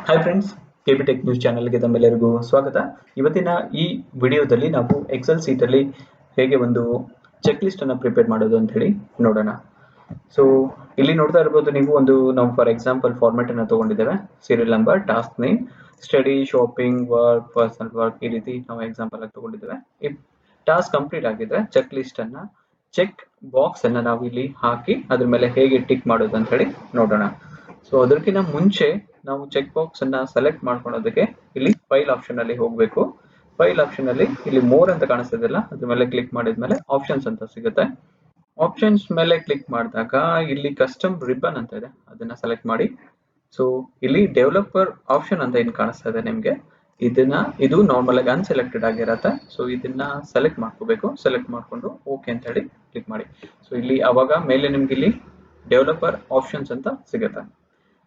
Hi friends, KB tech news ಚಾನಲ್ಗೆ ತಮ್ಮೆಲ್ಲರಿಗೂ ಸ್ವಾಗತ. ಇವತ್ತಿನ ಈ ವಿಡಿಯೋದಲ್ಲಿ ನಾವು ಎಕ್ಸೆಲ್ ಸೀಟಲ್ಲಿ ಹೇಗೆ ಒಂದು ಚೆಕ್ ಲಿಸ್ಟ್ ಅನ್ನು ಪ್ರಿಪೇರ್ ಮಾಡೋದು ಅಂತ ಹೇಳಿ ನೋಡೋಣ. ಸೊ ಇಲ್ಲಿ ನೋಡ್ತಾ ಇರ್ಬೋದು ನೀವು ನಾವು ಫಾರ್ ಎಕ್ಸಾಂಪಲ್ ಫಾರ್ಮೆಟ್ ಅನ್ನು ತಗೊಂಡಿದ್ದೇವೆ. Serial number, task name, study, shopping, work, personal work, ಈ ರೀತಿ ನಾವು ಎಕ್ಸಾಂಪಲ್ ಆಗಿ ತಗೊಂಡಿದ್ದೇವೆ. ಈ ಟಾಸ್ಕ್ ಕಂಪ್ಲೀಟ್ ಆಗಿದ್ರೆ ಚೆಕ್ ಲಿಸ್ಟ್ ಅನ್ನ ಚೆಕ್ ಬಾಕ್ಸ್ ಅನ್ನ ನಾವು ಇಲ್ಲಿ ಹಾಕಿ ಅದ್ರ ಮೇಲೆ ಹೇಗೆ ಟಿಕ್ ಮಾಡೋದು ಅಂತ ಹೇಳಿ ನೋಡೋಣ. ಸೊ ಅದಕ್ಕಿಂತ ಮುಂಚೆ ನಾವು ಚೆಕ್ ಬಾಕ್ಸ್ ಅನ್ನ ಸೆಲೆಕ್ಟ್ ಮಾಡ್ಕೊಳ್ಳೋದಕ್ಕೆ ಇಲ್ಲಿ ಫೈಲ್ ಆಪ್ಷನ್ ಅಲ್ಲಿ ಹೋಗಬೇಕು. ಫೈಲ್ ಆಪ್ಷನ್ ಅಲ್ಲಿ ಇಲ್ಲಿ ಮೋರ್ ಅಂತ ಕಾಣಿಸ್ತಿದೆಯಲ್ಲ, ಅದ್ರ ಮೇಲೆ ಕ್ಲಿಕ್ ಮಾಡಿದ್ಮೇಲೆ ಆಪ್ಷನ್ಸ್ ಅಂತ ಸಿಗುತ್ತೆ. ಆಪ್ಷನ್ಸ್ ಮೇಲೆ ಕ್ಲಿಕ್ ಮಾಡಿದಾಗ ಇಲ್ಲಿ ಕಸ್ಟಮ್ ರಿಬನ್ ಅಂತ ಇದೆ, ಅದನ್ನ ಸೆಲೆಕ್ಟ್ ಮಾಡಿ. ಸೊ ಇಲ್ಲಿ ಡೆವಲಪರ್ ಆಪ್ಷನ್ ಅಂತ ಏನ್ ಕಾಣಿಸ್ತಾ ಇದೆ ನಿಮ್ಗೆ, ಇದು ನಾರ್ಮಲ್ ಆಗಿ ಅನ್ಸೆಲೆಕ್ಟೆಡ್ ಆಗಿರತ್ತೆ. ಸೊ ಇದನ್ನ ಸೆಲೆಕ್ಟ್ ಮಾಡ್ಕೋಬೇಕು. ಸೆಲೆಕ್ಟ್ ಮಾಡ್ಕೊಂಡು ಓಕೆ ಅಂತ ಹೇಳಿ ಕ್ಲಿಕ್ ಮಾಡಿ. ಸೊ ಇಲ್ಲಿ ಅವಾಗ ಮೇಲೆ ನಿಮ್ಗೆ ಇಲ್ಲಿ ಡೆವಲಪರ್ ಆಪ್ಷನ್ಸ್ ಅಂತ ಸಿಗುತ್ತೆ.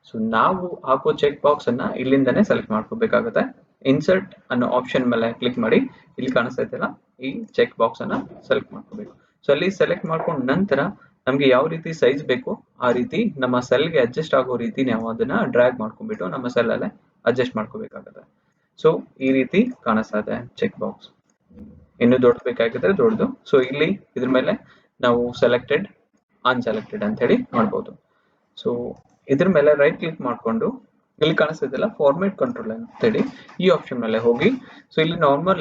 ಸೊ ನಾವು ಹಾಕೋ ಚೆಕ್ ಬಾಕ್ಸ್ ಅನ್ನ ಇಲ್ಲಿಂದಾನೆ ಸೆಲೆಕ್ಟ್ ಮಾಡ್ಕೋಬೇಕಾಗುತ್ತೆ. ಇನ್ಸರ್ಟ್ ಅನ್ನೋ ಆಪ್ಷನ್ ಮೇಲೆ ಕ್ಲಿಕ್ ಮಾಡಿ. ಇಲ್ಲಿ ಕಾಣಿಸ್ತಾ ಇದೆಯಲ್ಲ, ಈ ಚೆಕ್ ಬಾಕ್ಸ್ ಅನ್ನ ಸೆಲೆಕ್ಟ್ ಮಾಡ್ಕೋಬೇಕು. ಸೊ ಅಲ್ಲಿ ಸೆಲೆಕ್ಟ್ ಮಾಡ್ಕೊಂಡ ನಂತರ ನಮ್ಗೆ ಯಾವ ರೀತಿ ಸೈಜ್ ಬೇಕು ಆ ರೀತಿ ನಮ್ಮ ಸೆಲ್ಗೆ ಅಡ್ಜಸ್ಟ್ ಆಗೋ ರೀತಿ ನಾವು ಅದನ್ನ ಡ್ರ್ಯಾಗ್ ಮಾಡ್ಕೊಂಡ್ಬಿಟ್ಟು ನಮ್ಮ ಸೆಲ್ ಅಲ್ಲೇ ಅಡ್ಜಸ್ಟ್ ಮಾಡ್ಕೋಬೇಕಾಗುತ್ತೆ. ಸೊ ಈ ರೀತಿ ಕಾಣಿಸ್ತಾ ಇದೆ ಚೆಕ್ ಬಾಕ್ಸ್. ಇನ್ನು ದೊಡ್ಡ ಬೇಕಾಗಿದ್ರೆ ದೊಡ್ಡದು. ಸೊ ಇಲ್ಲಿ ಇದ್ರ ಮೇಲೆ ನಾವು ಸೆಲೆಕ್ಟೆಡ್, ಅನ್ಸೆಲೆಕ್ಟೆಡ್ ಅಂತ ಹೇಳಿ ಮಾಡ್ಬೋದು. ಸೊ ಇದ್ರ ಮೇಲೆ ರೈಟ್ ಕ್ಲಿಕ್ ಮಾಡ್ಕೊಂಡು ಇಲ್ಲಿ ಕಾಣಿಸ್ತಿದೆಯಲ್ಲ ಫಾರ್ಮೇಟ್ ಕಂಟ್ರೋಲ್ ಅಂತ ಹೇಳಿ, ಈ ಆಪ್ಷನ್ ಮೇಲೆ ಹೋಗಿ. ಸೊ ಇಲ್ಲಿ ನಾರ್ಮಲ್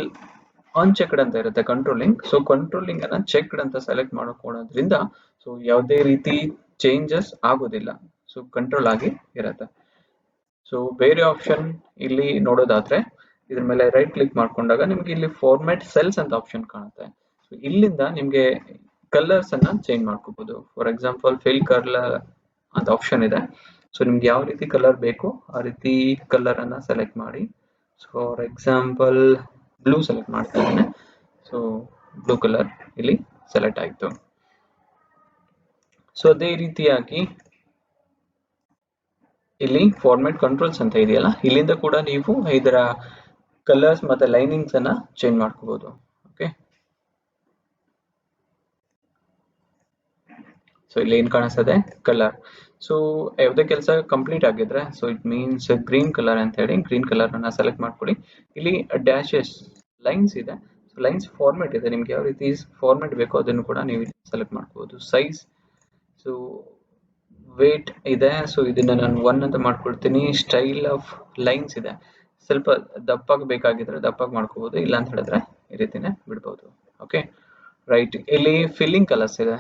ಅನ್ಚೆಕ್ಡ್ ಅಂತ ಇರುತ್ತೆ ಕಂಟ್ರೋಲಿಂಗ್. ಸೊ ಕಂಟ್ರೋಲಿಂಗ್ ಅನ್ನ ಚೆಕ್ಡ್ ಅಂತ ಸೆಲೆಕ್ಟ್ ಮಾಡ್ಕೊಳ್ಳೋದ್ರಿಂದ ಸೊ ಯಾವುದೇ ರೀತಿ ಚೇಂಜಸ್ ಆಗೋದಿಲ್ಲ. ಸೊ ಕಂಟ್ರೋಲ್ ಆಗಿ ಇರುತ್ತೆ. ಸೊ ಬೇರೆ ಆಪ್ಷನ್ ಇಲ್ಲಿ ನೋಡೋದಾದ್ರೆ ಇದ್ರ ಮೇಲೆ ರೈಟ್ ಕ್ಲಿಕ್ ಮಾಡ್ಕೊಂಡಾಗ ನಿಮ್ಗೆ ಇಲ್ಲಿ ಫಾರ್ಮ್ಯಾಟ್ ಸೆಲ್ಸ್ ಅಂತ ಆಪ್ಷನ್ ಕಾಣುತ್ತೆ. ಸೊ ಇಲ್ಲಿಂದ ನಿಮ್ಗೆ ಕಲರ್ಸ್ ಅನ್ನ ಚೇಂಜ್ ಮಾಡ್ಕೋಬಹುದು. ಫಾರ್ ಎಕ್ಸಾಂಪಲ್ ಫಿಲ್ ಕಲರ್ ಅಂತ ಆಪ್ಷನ್ ಇದೆ. ಸೊ ನಿಮ್ಗೆ ಯಾವ ರೀತಿ ಕಲರ್ ಬೇಕು ಆ ರೀತಿ ಕಲರ್ ಅನ್ನ ಸೆಲೆಕ್ಟ್ ಮಾಡಿ. So for example blue select ಮಾಡ್ತಾ ಇದ್ದೇನೆ. ಸೊ ಬ್ಲೂ ಕಲರ್ ಇಲ್ಲಿ ಸೆಲೆಕ್ಟ್ ಆಯ್ತು. ಸೊ ಅದೇ ರೀತಿಯಾಗಿ ಇಲ್ಲಿ ಫಾರ್ಮ್ಯಾಟ್ ಕಂಟ್ರೋಲ್ಸ್ ಅಂತ ಇದೆಯಲ್ಲ, ಇಲ್ಲಿಂದ ಕೂಡ ನೀವು ಇದರ ಕಲರ್ಸ್ ಮತ್ತೆ ಲೈನಿಂಗ್ಸ್ ಅನ್ನ ಚೇಂಜ್ ಮಾಡ್ಕೋಬಹುದು. ಓಕೆ, ಸೊ ಇಲ್ಲಿ ಏನ್ ಕಾಣಿಸ್ತದೆ ಕಲರ್. ಸೊ ಯಾವುದೇ ಕೆಲಸ ಕಂಪ್ಲೀಟ್ ಆಗಿದ್ರೆ so it means green colour ಅಂತ ಹೇಳಿ ಗ್ರೀನ್ ಕಲರ್ ಅನ್ನ ಸೆಲೆಕ್ಟ್ ಮಾಡ್ಕೊಳ್ಳಿ. ಇಲ್ಲಿ ಡ್ಯಾಶಸ್ ಲೈನ್ಸ್ ಇದೆ. ಸೊ ಲೈನ್ಸ್ ಫಾರ್ಮೆಟ್ ಇದೆ, ನಿಮ್ಗೆ ಯಾವ ರೀತಿ ಫಾರ್ಮೆಟ್ ಬೇಕೋ ಅದನ್ನು ಕೂಡ ನೀವು ಸೆಲೆಕ್ಟ್ ಮಾಡ್ಕೋಬಹುದು. ಸೈಜ್, ಸೊ ವೇಟ್ ಇದೆ. ಸೊ ಇದನ್ನ ನಾನು 1 ಅಂತ ಮಾಡ್ಕೊಳ್ತೀನಿ. ಸ್ಟೈಲ್ ಆಫ್ ಲೈನ್ಸ್ ಇದೆ, ಸ್ವಲ್ಪ ದಪ್ಪಾಗಿ ಬೇಕಾಗಿದ್ರೆ ದಪ್ಪಾಗಿ ಮಾಡ್ಕೋಬಹುದು, ಇಲ್ಲ ಅಂತ ಹೇಳಿದ್ರೆ ಈ ರೀತಿನೇ ಬಿಡ್ಬೋದು. Okay right. ಇಲ್ಲಿ ಫಿಲ್ಲಿಂಗ್ ಕಲರ್ಸ್ ಇದೆ,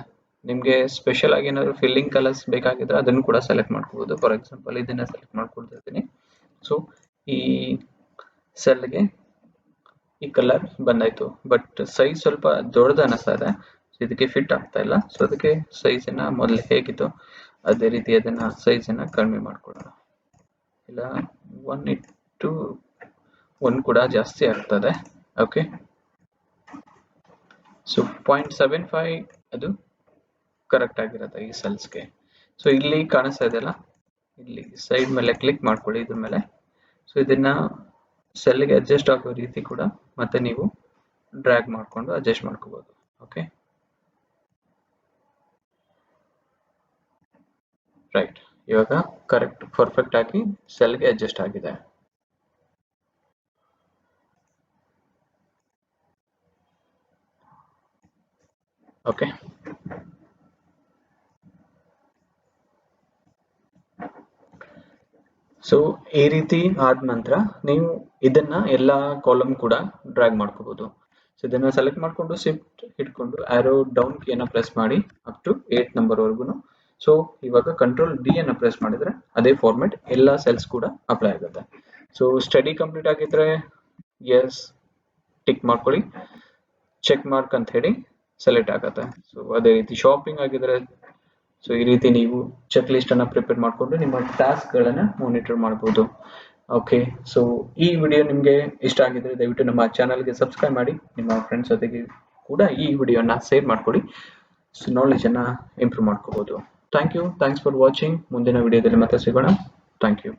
ನಿಮ್ಗೆ ಸ್ಪೆಷಲ್ ಆಗಿ ಏನಾದ್ರು ಫಿಲ್ಲಿಂಗ್ ಕಲರ್ಸ್ ಬೇಕಾಗಿದ್ರೆ ಅದನ್ನು ಕೂಡ ಸೆಲೆಕ್ಟ್ ಮಾಡ್ಕೋಬಹುದು. ಫಾರ್ ಎಕ್ಸಾಂಪಲ್ ಇದನ್ನ ಸೆಲೆಕ್ಟ್ ಮಾಡ್ಕೊಳ್ತಿರ್ತೀನಿ. ಸೊ ಈ ಸೆಲ್ಗೆ ಈ ಕಲರ್ ಬಂದಾಯ್ತು, ಬಟ್ ಸೈಜ್ ಸ್ವಲ್ಪ ದೊಡ್ಡದು ಅನಿಸ್ತಾ ಇದೆ. ಇದಕ್ಕೆ ಫಿಟ್ ಆಗ್ತಾ ಇಲ್ಲ. ಸೊ ಅದಕ್ಕೆ ಸೈಜ್ ಅನ್ನ ಮೊದಲು ಹೇಗಿತ್ತು ಅದೇ ರೀತಿ ಅದನ್ನ ಸೈಜ್ ಅನ್ನ ಕಡಿಮೆ ಮಾಡ್ಕೊಳ್ಳೋಣ. ಇಲ್ಲ 1:1 ಕೂಡ ಜಾಸ್ತಿ ಆಗ್ತದೆ. ಓಕೆ, ಸೊ 0.75 ಅದು ಕರೆಕ್ಟ್ ಆಗಿರುತ್ತೆ ಈ ಸೆಲ್ಸ್ಗೆ. ಸೊ ಇಲ್ಲಿ ಕಾಣಿಸ್ತಾ ಇದೆಯಲ್ಲ, ಇಲ್ಲಿ ಸೈಡ್ ಮೇಲೆ ಕ್ಲಿಕ್ ಮಾಡ್ಕೊಳ್ಳಿ ಇದ್ರ ಮೇಲೆ. ಸೊ ಇದನ್ನ ಸೆಲ್ಗೆ ಅಡ್ಜಸ್ಟ್ ಆಗೋ ರೀತಿ ಕೂಡ ಮತ್ತೆ ನೀವು ಡ್ರ್ಯಾಗ್ ಮಾಡ್ಕೊಂಡು ಅಡ್ಜಸ್ಟ್ ಮಾಡ್ಕೋಬಹುದು. ಓಕೆ ರೈಟ್, ಇವಾಗ ಕರೆಕ್ಟ್ ಪರ್ಫೆಕ್ಟ್ ಆಗಿ ಸೆಲ್ಗೆ ಅಡ್ಜಸ್ಟ್ ಆಗಿದೆ. ಓಕೆ, ಸೊ ಈ ರೀತಿ ಆದ ನಂತರ ನೀವು ಇದನ್ನ ಎಲ್ಲ ಕಾಲಮ್ ಕೂಡ ಡ್ರ್ಯಾಗ್ ಮಾಡ್ಕೋಬಹುದು. ಸೊ ಇದನ್ನ ಸೆಲೆಕ್ಟ್ ಮಾಡ್ಕೊಂಡು ಶಿಫ್ಟ್ ಹಿಡ್ಕೊಂಡು ಆರೋ ಡೌನ್ ಕೀಯನ್ನ ಪ್ರೆಸ್ ಮಾಡಿ ಅಪ್ ಟು 8 ನಂಬರ್ ವರೆಗೂ. ಸೊ ಇವಾಗ ಕಂಟ್ರೋಲ್ ಡಿ ಅನ್ನ ಪ್ರೆಸ್ ಮಾಡಿದ್ರೆ ಅದೇ ಫಾರ್ಮೆಟ್ ಎಲ್ಲ ಸೆಲ್ಸ್ ಕೂಡ ಅಪ್ಲೈ ಆಗುತ್ತೆ. ಸೊ ಸ್ಟಡಿ ಕಂಪ್ಲೀಟ್ ಆಗಿದ್ರೆ ಎಸ್ ಟಿಕ್ ಮಾಡ್ಕೊಳ್ಳಿ, ಚೆಕ್ ಮಾರ್ಕ್ ಅಂತ ಹೇಳಿ ಸೆಲೆಕ್ಟ್ ಆಗುತ್ತೆ. ಸೊ ಅದೇ ರೀತಿ ಶಾಪಿಂಗ್ ಆಗಿದ್ರೆ ಸೊ ಈ ರೀತಿ ನೀವು ಚೆಕ್ ಲಿಸ್ಟ್ ಅನ್ನ ಪ್ರಿಪೇರ್ ಮಾಡಿಕೊಂಡು ನಿಮ್ಮ ಟಾಸ್ಕ್ ಗಳನ್ನ ಮಾನಿಟರ್ ಮಾಡಬಹುದು. ಓಕೆ, ಸೊ ಈ ವಿಡಿಯೋ ನಿಮ್ಗೆ ಇಷ್ಟ ಆಗಿದ್ರೆ ದಯವಿಟ್ಟು ನಮ್ಮ ಚಾನಲ್ಗೆ ಸಬ್ಸ್ಕ್ರೈಬ್ ಮಾಡಿ, ನಿಮ್ಮ ಫ್ರೆಂಡ್ಸ್ ಜೊತೆಗೆ ಕೂಡ ಈ ವಿಡಿಯೋನ ಶೇರ್ ಮಾಡ್ಕೊಳ್ಳಿ. ಸೊ ನಾಲೆಜ್ ಅನ್ನ ಇಂಪ್ರೂವ್ ಮಾಡ್ಕೋಬಹುದು. Thanks for watching. ಮುಂದಿನ ವಿಡಿಯೋದಲ್ಲಿ ಮತ್ತೆ ಸಿಗೋಣ. Thank you.